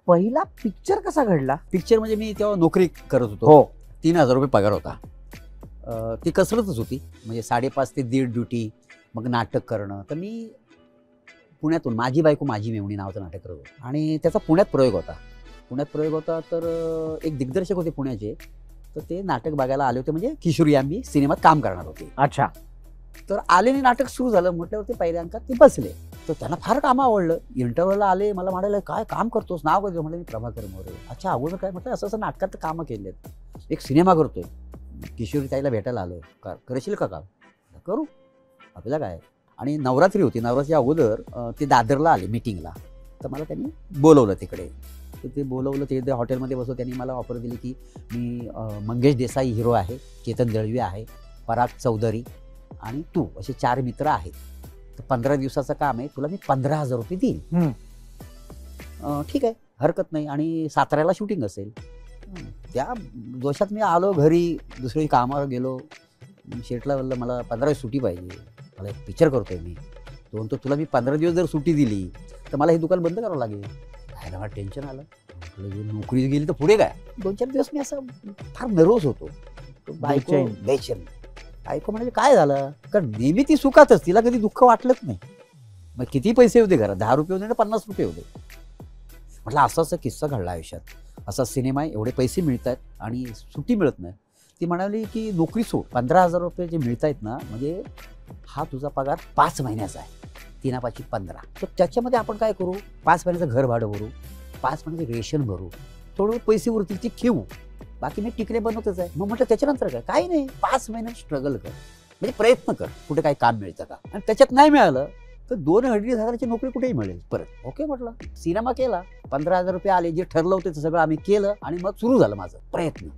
पहिला पिक्चर कसा घडला? पिक्चर म्हणजे मी तेव्हा नोकरी करत होतो. हो. 3,000 रुपये पगार होता. ती कसरतच होती. म्हणजे 5:30 ते 1:30 ड्युटी, मग नाटक करणं. तर मी पुण्यातून माझी बायको माझी मेव्हणी नावाचं नाटक करत होतो आणि त्याचा पुण्यात प्रयोग होता. तर एक दिग्दर्शक होते पुण्याचे, तर ते नाटक बघायला आले होते. म्हणजे किशोरी आम्ही सिनेमात काम करणार होते. अच्छा. तर आले आणि नाटक सुरू झालं. म्हटल्यावर ते पहिल्या अंकात ते बसले. तर त्यांना फार काम आवडलं. इंटरव्ह्यूला आले, मला म्हणाले, काय काम करतोस, नाव काय? म्हटलं, मी प्रभाकर मोरे. अच्छा, अगोदर काय? म्हटलं, असं नाटकात कामं केलेत, एक सिनेमा करतोय, किशोरी ताईला भेटायला आलोय, करशील का काम? करू, आपल्याला काय. आणि नवरात्री होती. नवरात्रीच्या अगोदर ते दादरला आले मीटिंगला. तर मला त्यांनी बोलवलं तिकडे. तर ते बोलवलं, ते हॉटेलमध्ये बसवलं. त्यांनी मला ऑफर दिली की मी मंगेश देसाई हिरो आहे, चेतन दळवी आहे, पराग चौधरी आणि तू, असे 4 मित्र आहेत. तर 15 दिवसाचं काम आहे, तुला मी 15,000 रुपये देईन. ठीक आहे, हरकत नाही. आणि साताऱ्याला शूटिंग असेल. त्या जोशात मी आलो घरी, दुसरी कामावर गेलो. शेटला बोललं, मला 15 दिवस सुट्टी पाहिजे, मला एक पिक्चर करतोय मी. तो म्हणतो, तुला मी 15 दिवस जर सुट्टी दिली तर मला हे दुकान बंद करावं लागेल. काय मला टेन्शन आलं. नोकरी गेली तर पुढे काय. 2-4 दिवस मी असं फार नर्वस होतो. बेचैन. बायको म्हणाले, काय झालं? कारण नेहमी ती सुखातच, तिला कधी दुःख वाटलंच नाही. मग किती पैसे होते घरात? 10 रुपये होते ना 50 रुपये होते. म्हटलं, असा किस्सा घडला आयुष्यात. असा सिनेमा आहे, एवढे पैसे मिळत आहेत आणि सुट्टी मिळत नाही. ती म्हणाली की नोकरी सोड, 15,000 रुपये जे मिळत आहेत ना, म्हणजे हा तुझा पगार 5 महिन्याचा आहे, 3 15. तर त्याच्यामध्ये आपण काय करू? 5 महिन्याचं घर भाडं भरू, 5 महिन्याचं रेशन भरू, थोडं पैसे उरतील ते ठेवू, बाकी मी टिकले बनवतच आहे. मग म्हटलं, त्याच्यानंतर काय? काही नाही, 5 महिने स्ट्रगल कर, म्हणजे प्रयत्न कर, कुठे काही काम मिळतं का. आणि त्याच्यात नाही मिळालं तर 2-2.5 नोकरी कुठेही मिळेल परत. ओके म्हटलं, सिनेमा केला, 15,000 रुपये आले, जे ठरलं होतं ते सगळं आम्ही केलं आणि मग सुरू झालं माझं प्रयत्न.